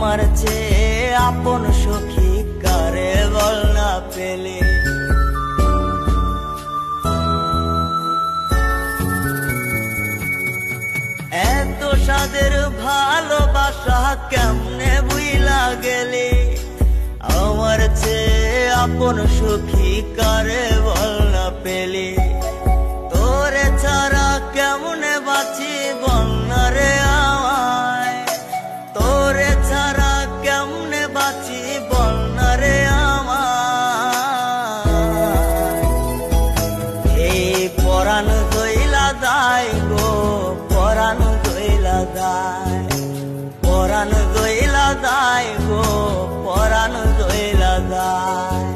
আমার চেয়ে আপন সখী কারে বল না পেলে। এত সাদের ভালোবাসা কেমনে বুইলা গেলে, আমার চেয়ে আপন সখী কারে বল না পেলে। তোরে ছাড়া কেমনে বাঁচি বল না রে আমায়, তোরে ছাড়া কেমনে বাঁচি বল না রে আমায়। এই পরাণ গইলা দায় গো, পরাণ গইলা দায়, পরাণ গইলা দায় গো, পরাণ গইলা দায়।